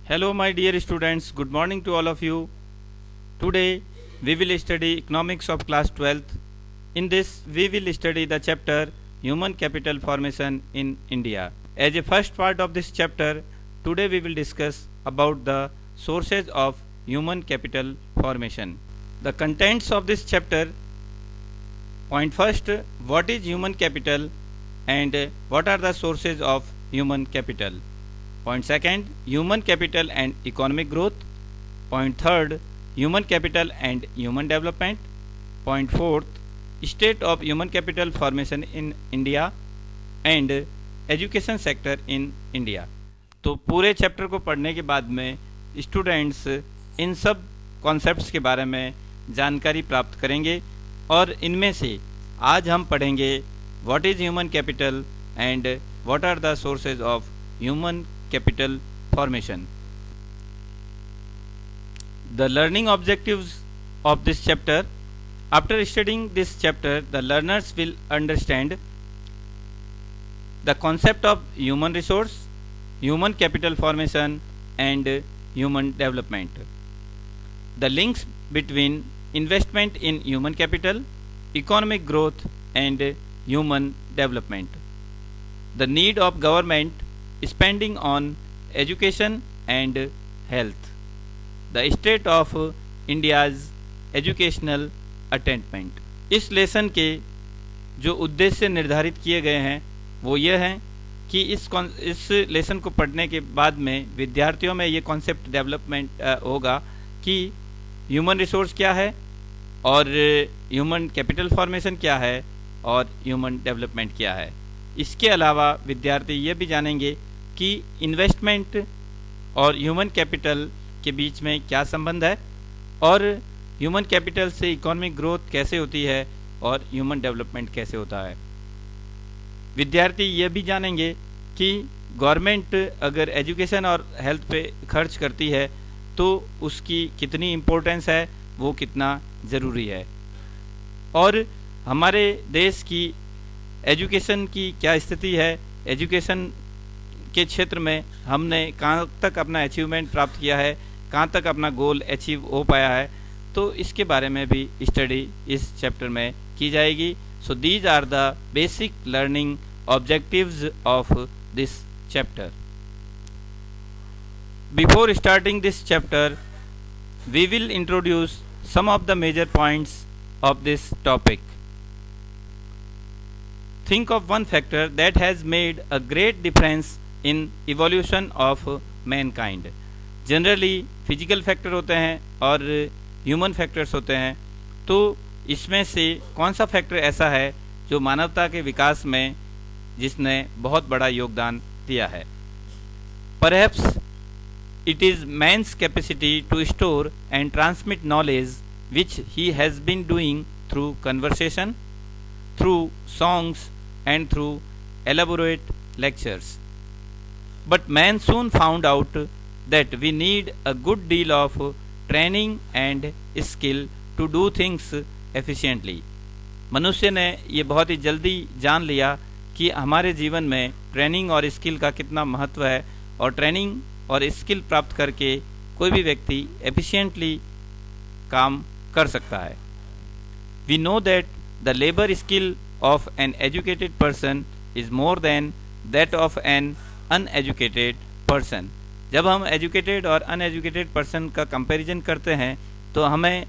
Hello, my dear students. Good morning to all of you. Today, we will study economics of class 12th. In this, we will study the chapter Human Capital Formation in India. As a first part of this chapter, today we will discuss about the sources of human capital formation. The contents of this chapter: point first, what is human capital and what are the sources of human capital? Point second, human capital and economic growth. Point third, human capital and human development. Point fourth, state of human capital formation in India and education sector in India. तो पूरे chapter को पढ़ने के बाद में students in सब concepts के बारे में जानकारी प्राप्त करेंगे और इनमें से आज हम पढ़ेंगे what is human capital and what are the sources of human capital formation. The learning objectives of this chapter: after studying this chapter, the learners will understand the concept of human resource, human capital formation and human development, the links between investment in human capital, economic growth and human development, the need of government spending on education and health, the state of India's educational attainment. इस lesson के जो उद्देश्य निर्धारित किए गए हैं वो ये हैं कि इस लेसन को पढ़ने के बाद में विद्यार्थियों में ये कॉन्सेप्ट डेवलपमेंट होगा कि ह्यूमन रिसोर्स क्या है और ह्यूमन कैपिटल फॉर्मेशन क्या है और ह्यूमन डेवलपमेंट क्या है। इसके अलावा विद्यार्थी ये भी जानेंगे कि इन्वेस्टमेंट और ह्यूमन कैपिटल के बीच में क्या संबंध है और ह्यूमन कैपिटल से इकोनॉमिक ग्रोथ कैसे होती है और ह्यूमन डेवलपमेंट कैसे होता है। विद्यार्थी ये भी जानेंगे कि गवर्नमेंट अगर एजुकेशन और हेल्थ पे खर्च करती है तो उसकी कितनी इम्पोर्टेंस है, वो कितना ज़रूरी है और हमारे देश की एजुकेशन की क्या स्थिति है, एजुकेशन के क्षेत्र में हमने कहाँ तक अपना अचीवमेंट प्राप्त किया है, कहाँ तक अपना गोल अचीव हो पाया है, तो इसके बारे में भी स्टडी इस चैप्टर में की जाएगी। So these are the basic learning objectives of this chapter. Before starting this chapter we will introduce some of the major points of this topic. Think of one factor that has made a great difference in evolution of mankind. Generally physical factor होते हैं और human factors होते हैं, तो इसमें से कौन सा फैक्टर ऐसा है जो मानवता के विकास में जिसने बहुत बड़ा योगदान दिया है। Perhaps it is man's capacity to store and transmit knowledge which he has been doing through conversation, through songs and through elaborate lectures. But man soon found out that we need a good deal of training and skill to do things efficiently. मनुष्य ने ये बहुत ही जल्दी जान लिया कि हमारे जीवन में ट्रेनिंग और स्किल का कितना महत्व है और ट्रेनिंग और स्किल प्राप्त करके कोई भी व्यक्ति एफिशिएंटली काम कर सकता है। We know that the labor skill of an educated person is more than that of an uneducated person. जब हम एजुकेटेड और अनएजुकेटेड पर्सन का कंपैरिजन करते हैं तो हमें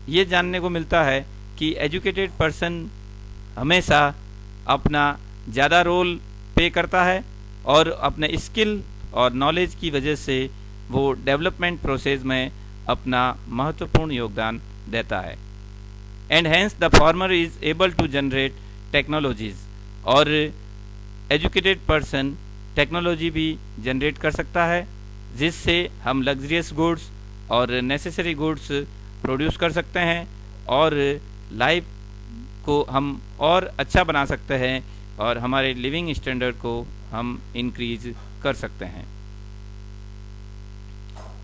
ये जानने को मिलता है कि एजुकेटेड पर्सन हमेशा अपना ज़्यादा रोल पे करता है और अपने स्किल और नॉलेज की वजह से वो डेवलपमेंट प्रोसेस में अपना महत्वपूर्ण योगदान देता है। And hence the former is able to generate technologies, और एजुकेटेड पर्सन टेक्नोलॉजी भी जनरेट कर सकता है जिससे हम लग्जरियस गुड्स और नेसेसरी गुड्स प्रोड्यूस कर सकते हैं और लाइफ को हम और अच्छा बना सकते हैं और हमारे लिविंग स्टैंडर्ड को हम इंक्रीज कर सकते हैं।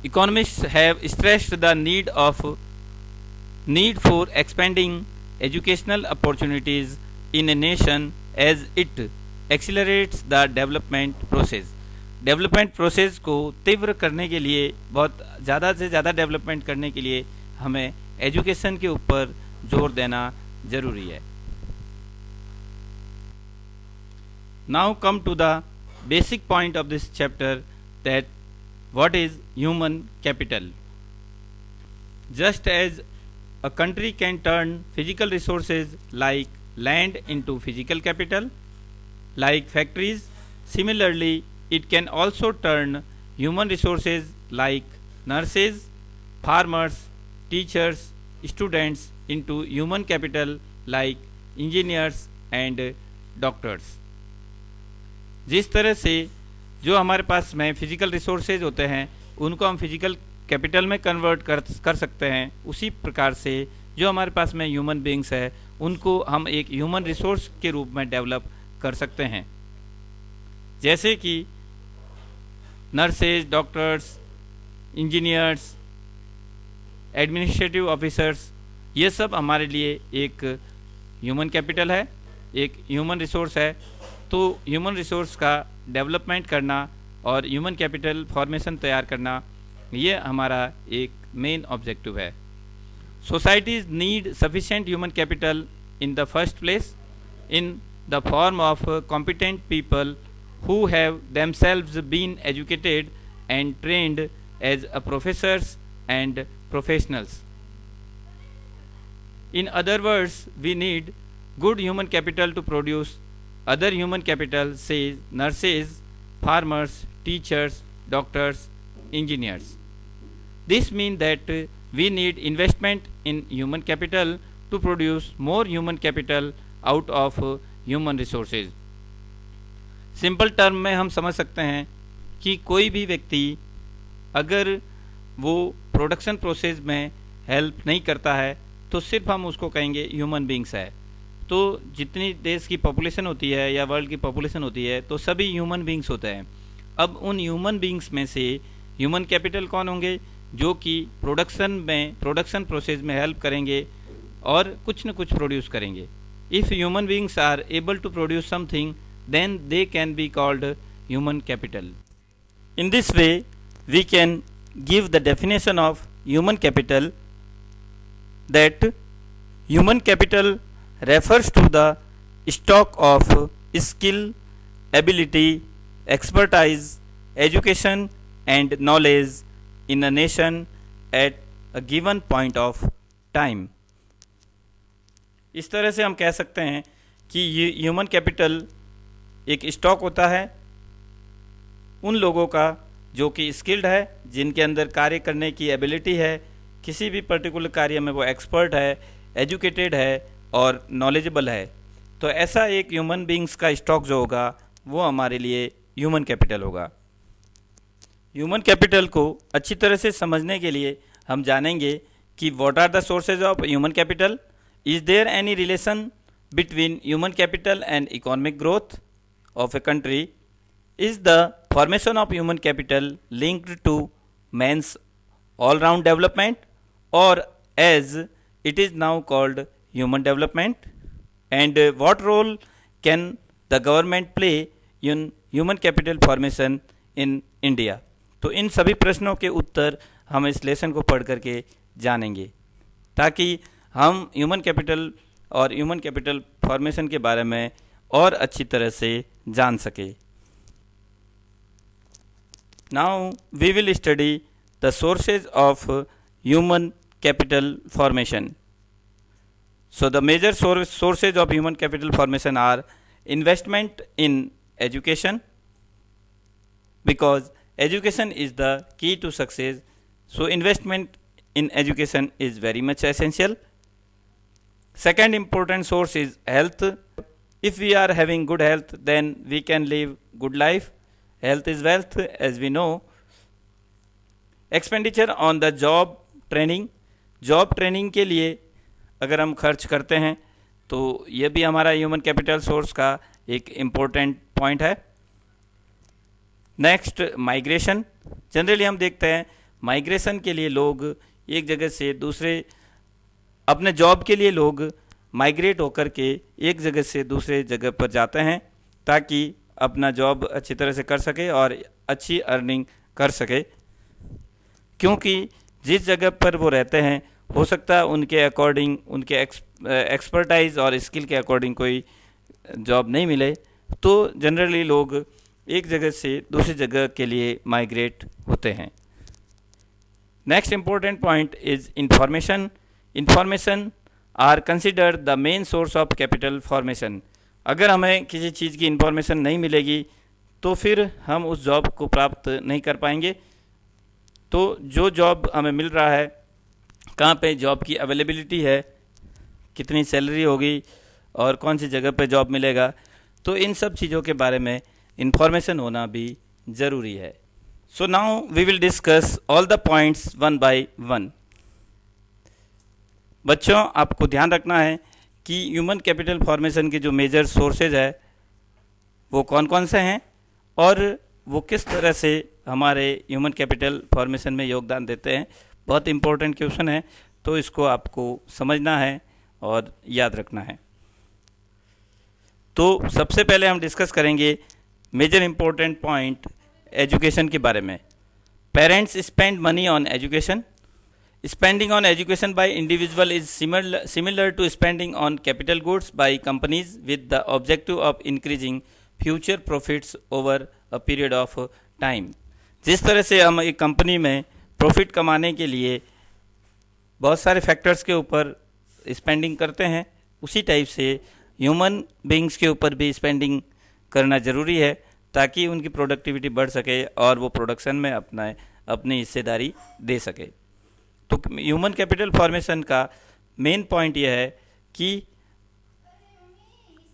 Economists have stressed the need for expanding educational opportunities in a nation as it accelerates the development process. Development process को तीव्र करने के लिए, बहुत ज़्यादा से ज़्यादा डेवलपमेंट करने के लिए हमें एजुकेशन के ऊपर जोर देना ज़रूरी है। Now come to the basic point of this chapter, that what is human capital. Just as a country can turn physical resources like land into physical capital, like factories, similarly it can also turn human resources like nurses, farmers, teachers, students into human capital like engineers and doctors. जिस तरह से जो हमारे पास में physical resources होते हैं उनको हम फिजिकल कैपिटल में कन्वर्ट कर सकते हैं, उसी प्रकार से जो हमारे पास में ह्यूमन बीइंग्स है उनको हम एक ह्यूमन रिसोर्स के रूप में डेवलप कर सकते हैं। जैसे कि nurses, doctors, engineers, administrative officers, ये सब हमारे लिए एक ह्यूमन कैपिटल है, एक ह्यूमन रिसोर्स है। तो ह्यूमन रिसोर्स का डेवलपमेंट करना और ह्यूमन कैपिटल फॉर्मेशन तैयार करना, ये हमारा एक मेन ऑब्जेक्टिव है। Societies need sufficient human capital in the first place in the form of competent people who have themselves been educated and trained as a professors and professionals. In other words, we need good human capital to produce other human capital, say nurses, farmers, teachers, doctors, engineers. This means that we need investment in human capital to produce more human capital out of human resources. Simple term में हम समझ सकते हैं कि कोई भी व्यक्ति अगर वो प्रोडक्शन प्रोसेस में हेल्प नहीं करता है तो सिर्फ हम उसको कहेंगे ह्यूमन बीइंग्स है। तो जितनी देश की पॉपुलेशन होती है या वर्ल्ड की पॉपुलेशन होती है तो सभी ह्यूमन बीइंग्स होते हैं। अब उन ह्यूमन बीइंग्स में से ह्यूमन कैपिटल कौन होंगे, जो कि प्रोडक्शन प्रोसेस में हेल्प करेंगे और कुछ न कुछ प्रोड्यूस करेंगे। If human beings are able to produce something, then they can be called human capital. In this way, we can give the definition of human capital, that human capital refers to the stock of skill, ability, expertise, education and knowledge in a nation at a given point of time. इस तरह से हम कह सकते हैं कि ये human capital एक स्टॉक होता है उन लोगों का जो कि स्किल्ड है, जिनके अंदर कार्य करने की एबिलिटी है, किसी भी पर्टिकुलर कार्य में वो एक्सपर्ट है, एजुकेटेड है और नॉलेजेबल है। तो ऐसा एक ह्यूमन बीइंग्स का स्टॉक जो होगा वो हमारे लिए ह्यूमन कैपिटल होगा। ह्यूमन कैपिटल को अच्छी तरह से समझने के लिए हम जानेंगे कि what are the sources of human capital, is there any relation between human capital and economic growth of a country, is the formation of human capital linked to man's all-round development, or as it is now called human development, and what role can the government play in human capital formation in India? तो इन सभी प्रश्नों के उत्तर हम इस lesson को पढ़ करके जानेंगे ताकि हम ह्यूमन कैपिटल और ह्यूमन कैपिटल फॉर्मेशन के बारे में और अच्छी तरह से जान सके। Now we will study the sources of human capital formation. So the major sources of human capital formation are investment in education, because education is the key to success. So investment in education is very much essential. Second important source is health. If we are having good health, then we can live good life. Health is wealth, as we know. Expenditure on the job training. Job training के लिए अगर हम खर्च करते हैं तो ये भी हमारा ह्यूमन कैपिटल सोर्स का एक इम्पोर्टेंट पॉइंट है। Next, migration. जनरली हम देखते हैं माइग्रेशन के लिए लोग एक जगह से दूसरे, अपने जॉब के लिए लोग माइग्रेट होकर के एक जगह से दूसरे जगह पर जाते हैं ताकि अपना जॉब अच्छी तरह से कर सके और अच्छी अर्निंग कर सके, क्योंकि जिस जगह पर वो रहते हैं हो सकता है उनके अकॉर्डिंग, उनके एक्सपर्टाइज और स्किल के अकॉर्डिंग कोई जॉब नहीं मिले, तो जनरली लोग एक जगह से दूसरी जगह के लिए माइग्रेट होते हैं। Next important point is information. Information are considered the main source of capital formation. अगर हमें किसी चीज़ की इंफॉर्मेशन नहीं मिलेगी तो फिर हम उस जॉब को प्राप्त नहीं कर पाएंगे। तो जो जॉब हमें मिल रहा है, कहाँ पे जॉब की अवेलेबिलिटी है, कितनी सैलरी होगी और कौन सी जगह पे जॉब मिलेगा, तो इन सब चीज़ों के बारे में इंफॉर्मेशन होना भी ज़रूरी है। So now we will discuss all the points one by one. बच्चों, आपको ध्यान रखना है कि ह्यूमन कैपिटल फॉर्मेशन के जो मेजर सोर्सेज है वो कौन कौन से हैं और वो किस तरह से हमारे ह्यूमन कैपिटल फॉर्मेशन में योगदान देते हैं। बहुत इंपॉर्टेंट क्वेश्चन है, तो इसको आपको समझना है और याद रखना है। तो सबसे पहले हम डिस्कस करेंगे मेजर इंपॉर्टेंट पॉइंट एजुकेशन के बारे में। Parents spend money on education. Spending on education by individual is similar to spending on capital goods by companies with the objective of increasing future profits over a period of time। जिस तरह से हम एक company में profit कमाने के लिए बहुत सारे फैक्टर्स के ऊपर स्पेंडिंग करते हैं, उसी टाइप से ह्यूमन बींग्स के ऊपर भी स्पेंडिंग करना ज़रूरी है ताकि उनकी प्रोडक्टिविटी बढ़ सके और वो प्रोडक्शन में अपनी हिस्सेदारी दे सके। तो ह्यूमन कैपिटल फॉर्मेशन का मेन पॉइंट यह है कि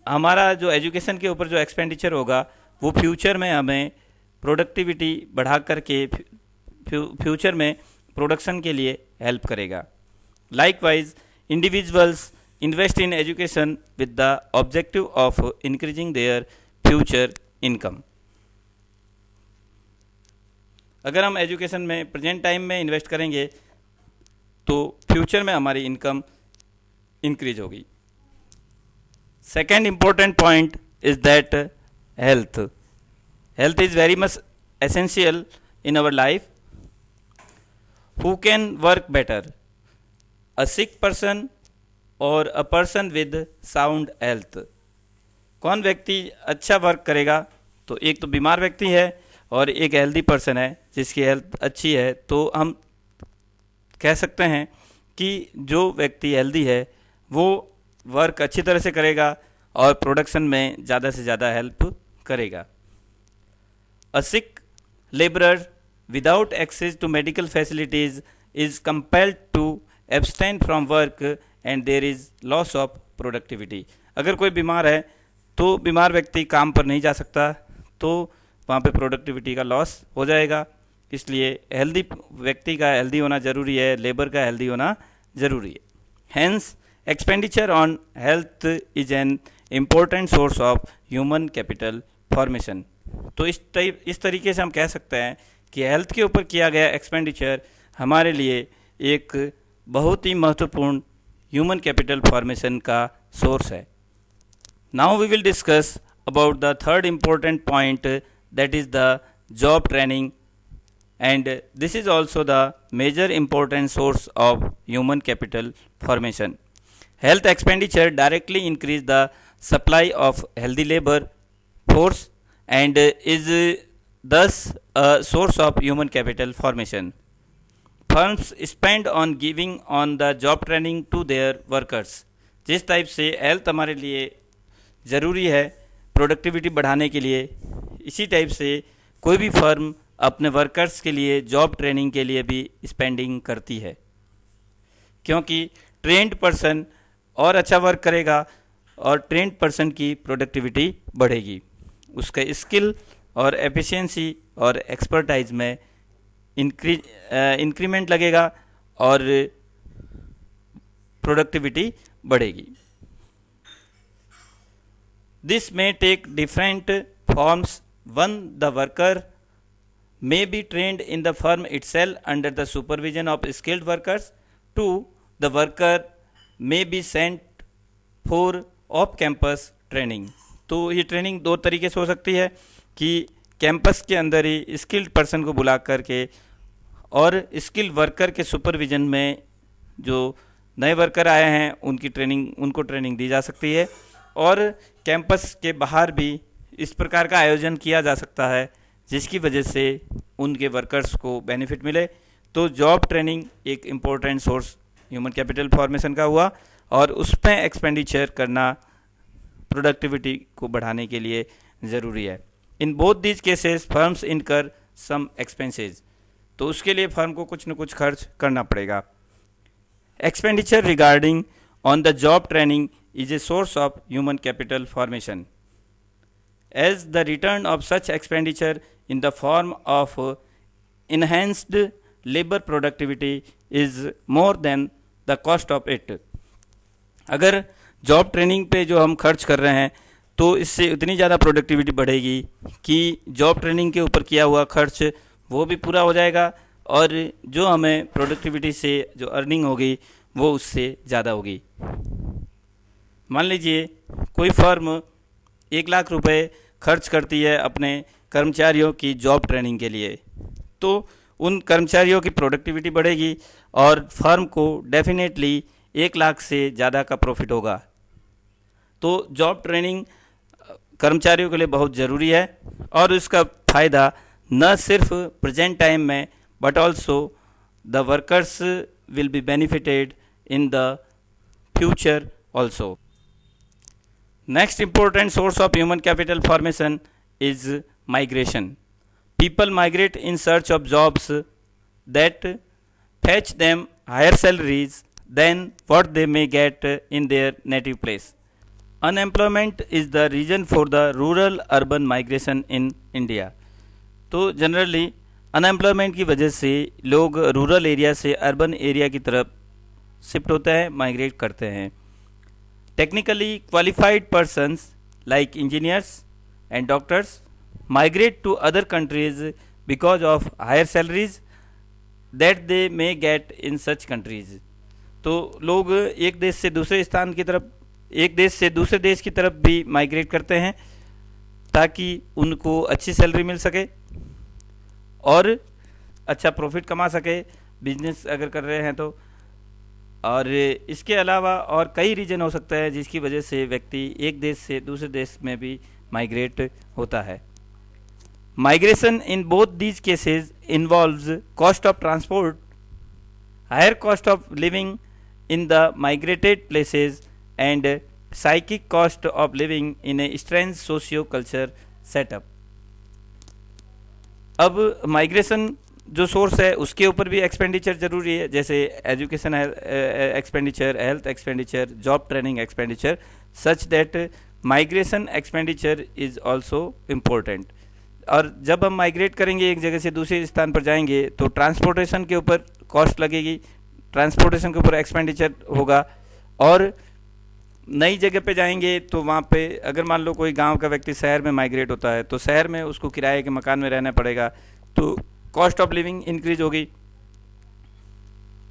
हमारा जो एजुकेशन के ऊपर जो एक्सपेंडिचर होगा वो फ्यूचर में हमें प्रोडक्टिविटी बढ़ा करके फ्यूचर में प्रोडक्शन के लिए हेल्प करेगा। Likewise individuals invest in education with the objective of increasing their future income. अगर हम एजुकेशन में प्रेजेंट टाइम में इन्वेस्ट करेंगे तो फ्यूचर में हमारी इनकम इंक्रीज होगी। Second important point is that health. Health is very much essential in our life. Who can work better, a sick person or a person with sound health. कौन व्यक्ति अच्छा work करेगा, तो एक तो बीमार व्यक्ति है और एक हेल्दी पर्सन है जिसकी हेल्थ अच्छी है। तो हम कह सकते हैं कि जो व्यक्ति हेल्दी है वो वर्क अच्छी तरह से करेगा और प्रोडक्शन में ज़्यादा से ज़्यादा हेल्प करेगा। A sick labourer without access to medical facilities is compelled to abstain from work and there is loss of productivity. अगर कोई बीमार है तो बीमार व्यक्ति काम पर नहीं जा सकता, तो वहाँ पे प्रोडक्टिविटी का लॉस हो जाएगा। इसलिए हेल्दी व्यक्ति का हेल्दी होना ज़रूरी है, लेबर का हेल्दी होना ज़रूरी है। Hence expenditure on health is an important source of human capital formation. तो इस तरीके से हम कह सकते हैं कि हेल्थ के ऊपर किया गया एक्सपेंडिचर हमारे लिए एक बहुत ही महत्वपूर्ण ह्यूमन कैपिटल फॉर्मेशन का सोर्स है। Now we will discuss about the third important point, that is the job training, and this is also the major important source of human capital formation. Health expenditure directly increase the supply of healthy labor force and is thus a source of human capital formation. Firms spend on giving on the job training to their workers. जिस type से health हमारे लिए ज़रूरी है productivity बढ़ाने के लिए, इसी टाइप से कोई भी फर्म अपने वर्कर्स के लिए जॉब ट्रेनिंग के लिए भी स्पेंडिंग करती है, क्योंकि ट्रेंड पर्सन और अच्छा वर्क करेगा और ट्रेंड पर्सन की प्रोडक्टिविटी बढ़ेगी, उसका स्किल और एफिशिएंसी और एक्सपर्टाइज में इंक्रीमेंट लगेगा और प्रोडक्टिविटी बढ़ेगी। This may take different forms. One, the worker may be trained in the firm itself under the supervision of skilled workers. 2, the worker may be sent for off campus training. तो ये training दो तरीके से हो सकती है कि campus के अंदर ही स्किल्ड पर्सन को बुला करके और स्किल्ड वर्कर के सुपरविजन में जो नए वर्कर आए हैं उनको ट्रेनिंग दी जा सकती है। और कैंपस के बाहर भी इस प्रकार का आयोजन किया जा सकता है जिसकी वजह से उनके वर्कर्स को बेनिफिट मिले। तो जॉब ट्रेनिंग एक important source human capital formation का हुआ और उस पर एक्सपेंडिचर करना प्रोडक्टिविटी को बढ़ाने के लिए ज़रूरी है। इन बोथ दीज केसेस फर्म्स इनकर सम एक्सपेंसेस, तो उसके लिए फर्म को कुछ न कुछ खर्च करना पड़ेगा। Expenditure regarding on the job training is a source of human capital formation, as the return of such expenditure in the form of enhanced labor productivity is more than the cost of it. अगर job training पे जो हम खर्च कर रहे हैं तो इससे उतनी ज़्यादा प्रोडक्टिविटी बढ़ेगी कि जॉब ट्रेनिंग के ऊपर किया हुआ खर्च वो भी पूरा हो जाएगा और जो हमें प्रोडक्टिविटी से जो अर्निंग होगी वो उससे ज़्यादा होगी। मान लीजिए कोई फर्म 1 लाख रुपए खर्च करती है अपने कर्मचारियों की जॉब ट्रेनिंग के लिए, तो उन कर्मचारियों की प्रोडक्टिविटी बढ़ेगी और फर्म को डेफिनेटली 1 लाख से ज़्यादा का प्रॉफिट होगा। तो जॉब ट्रेनिंग कर्मचारियों के लिए बहुत ज़रूरी है और इसका फ़ायदा न सिर्फ प्रेजेंट टाइम में but also the workers will be benefited in the future also. Next important source of human capital formation is migration. People migrate in search of jobs that fetch them higher salaries than what they may get in their native place. Unemployment is the reason for the rural-urban migration in India. तो generally unemployment की वजह से लोग rural area से urban area की तरफ shift होते हैं, माइग्रेट करते हैं। Technically qualified persons like engineers and doctors migrate to other countries because of higher salaries that they may get in such countries. तो लोग एक देश से दूसरे देश की तरफ भी माइग्रेट करते हैं ताकि उनको अच्छी सैलरी मिल सके और अच्छा प्रॉफिट कमा सके बिजनेस अगर कर रहे हैं तो। और इसके अलावा और कई रीजन हो सकता है जिसकी वजह से व्यक्ति एक देश से दूसरे देश में भी माइग्रेट होता है। Migration in both these cases involves cost of transport, higher cost of living in the migrated places and psychic cost of living in a strange socio culture setup. अब माइग्रेशन जो सोर्स है उसके ऊपर भी expenditure ज़रूरी है, जैसे education expenditure, health expenditure, job training expenditure, such that migration expenditure is also important. और जब हम माइग्रेट करेंगे एक जगह से दूसरे स्थान पर जाएंगे तो ट्रांसपोर्टेशन के ऊपर कॉस्ट लगेगी, ट्रांसपोर्टेशन के ऊपर एक्सपेंडिचर होगा। और नई जगह पे जाएंगे तो वहाँ पे अगर मान लो कोई गांव का व्यक्ति शहर में माइग्रेट होता है तो शहर में उसको किराए के मकान में रहना पड़ेगा, तो कॉस्ट ऑफ लिविंग इंक्रीज होगी।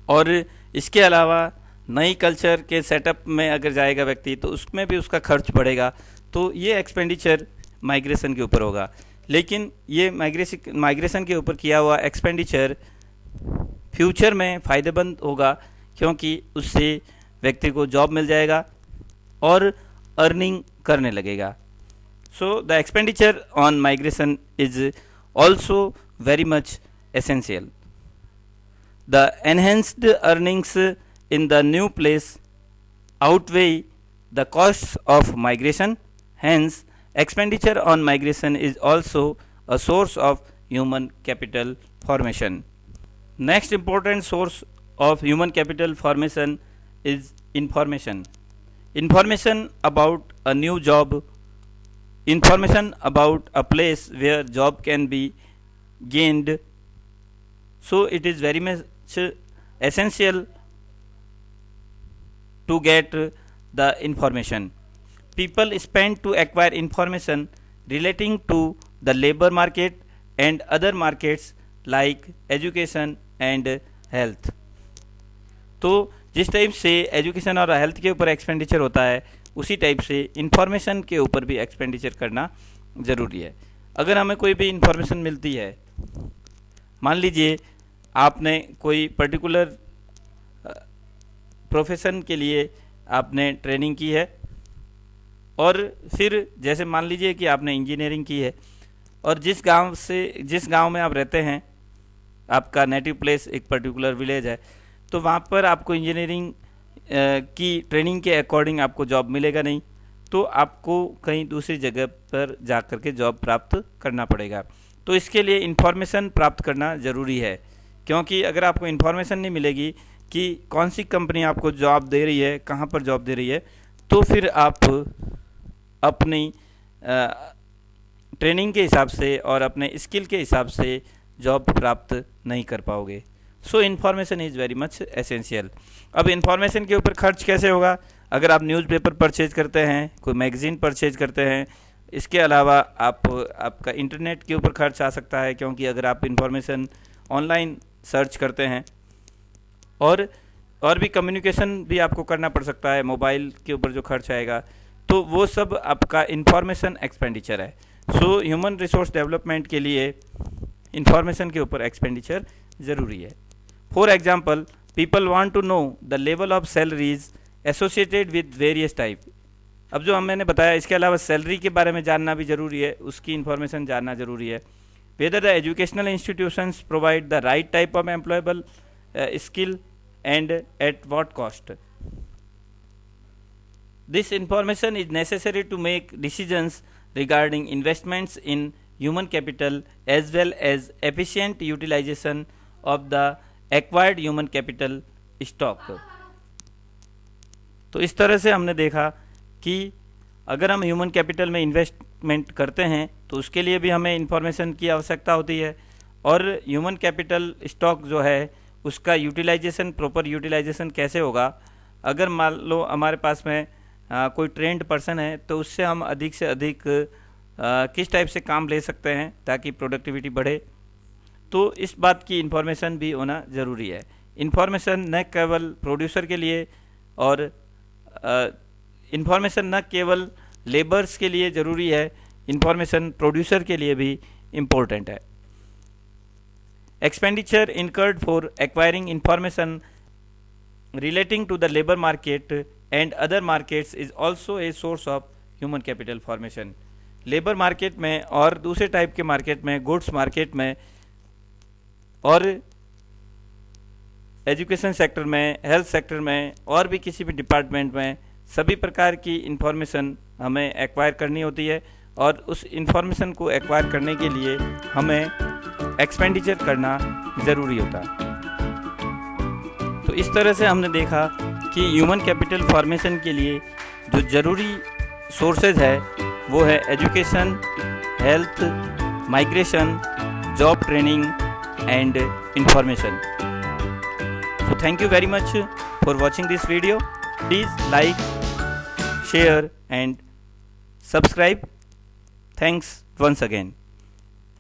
और इसके अलावा नई कल्चर के सेटअप में अगर जाएगा व्यक्ति तो उसमें भी उसका खर्च बढ़ेगा। तो ये एक्सपेंडिचर माइग्रेशन के ऊपर होगा। लेकिन ये माइग्रेशन के ऊपर किया हुआ एक्सपेंडिचर फ्यूचर में फ़ायदेमंद होगा क्योंकि उससे व्यक्ति को जॉब मिल जाएगा और अर्निंग करने लगेगा। So the expenditure on migration is also very much essential. The enhanced earnings in the new place outweigh the costs of migration. Hence, expenditure on migration is also a source of human capital formation. Next important source of human capital formation is information. Information about a new job, information about a place where job can be gained. So it is very much essential to get the information. People spend to acquire information relating to the labor market and other markets like education and health. तो जिस type से education और health के ऊपर expenditure होता है उसी type से इंफॉर्मेशन के ऊपर भी एक्सपेंडिचर करना ज़रूरी है। अगर हमें कोई भी इंफॉर्मेशन मिलती है, मान लीजिए आपने कोई पर्टिकुलर प्रोफेशन के लिए आपने ट्रेनिंग की है, और फिर जैसे मान लीजिए कि आपने इंजीनियरिंग की है, और जिस गांव में आप रहते हैं, आपका नेटिव प्लेस एक पर्टिकुलर विलेज है, तो वहाँ पर आपको इंजीनियरिंग की ट्रेनिंग के अकॉर्डिंग आपको जॉब मिलेगा नहीं, तो आपको कहीं दूसरी जगह पर जा कर के जॉब प्राप्त करना पड़ेगा। तो इसके लिए इन्फॉर्मेशन प्राप्त करना ज़रूरी है, क्योंकि अगर आपको इन्फॉर्मेशन नहीं मिलेगी कि कौन सी कंपनी आपको जॉब दे रही है, कहाँ पर जॉब दे रही है, तो फिर आप अपनी ट्रेनिंग के हिसाब से और अपने स्किल के हिसाब से जॉब प्राप्त नहीं कर पाओगे। So information is very much essential. अब इन्फॉर्मेशन के ऊपर खर्च कैसे होगा? अगर आप न्यूज़पेपर परचेज करते हैं, कोई मैगज़ीन परचेज करते हैं, इसके अलावा आपका इंटरनेट के ऊपर खर्च आ सकता है, क्योंकि अगर आप इन्फॉर्मेशन ऑनलाइन सर्च करते हैं, और भी कम्युनिकेशन भी आपको करना पड़ सकता है, मोबाइल के ऊपर जो खर्च आएगा, तो वो सब आपका इन्फॉर्मेशन एक्सपेंडिचर है। सो ह्यूमन रिसोर्स डेवलपमेंट के लिए इन्फॉर्मेशन के ऊपर एक्सपेंडिचर ज़रूरी है। For example, people want to know the level of salaries associated with various type. अब जो मैंने बताया, इसके अलावा सैलरी के बारे में जानना भी ज़रूरी है, उसकी इन्फॉर्मेशन जानना ज़रूरी है। Whether the educational institutions provide the right type of employable skill and at what cost. This information is necessary to make decisions regarding investments in human capital as well as efficient utilization of the acquired human capital stock. तो इस तरह से हमने देखा कि अगर हम human capital में इन्वेस्टमेंट करते हैं तो उसके लिए भी हमें इंफॉर्मेशन की आवश्यकता होती है, और ह्यूमन कैपिटल स्टॉक जो है उसका यूटिलाइजेशन, प्रॉपर यूटिलाइजेशन कैसे होगा? अगर मान लो हमारे पास में कोई ट्रेंड पर्सन है, तो उससे हम अधिक से अधिक किस टाइप से काम ले सकते हैं ताकि प्रोडक्टिविटी बढ़े, तो इस बात की इन्फॉर्मेशन भी होना ज़रूरी है। इन्फॉर्मेशन न केवल प्रोड्यूसर के लिए, और इन्फॉर्मेशन न केवल लेबर्स के लिए ज़रूरी है, इन्फॉर्मेशन प्रोड्यूसर के लिए भी इम्पोर्टेंट है। Expenditure incurred for acquiring information relating to the labor market and other markets is also a source of human capital formation. Labour market में और दूसरे टाइप के मार्केट में, गुड्स मार्केट में और एजुकेशन सेक्टर में, हेल्थ सेक्टर में, और भी किसी भी डिपार्टमेंट में सभी प्रकार की इंफॉर्मेशन हमें एक्वायर करनी होती है, और उस इंफॉर्मेशन को एक्वायर करने के लिए हमें एक्सपेंडिचर करना ज़रूरी होता है। तो इस तरह से हमने देखा कि ह्यूमन कैपिटल फॉर्मेशन के लिए जो ज़रूरी सोर्सेज है वो है education, health, migration, job training and information. So thank you very much for watching this video. Please like, share and subscribe. Thanks once again.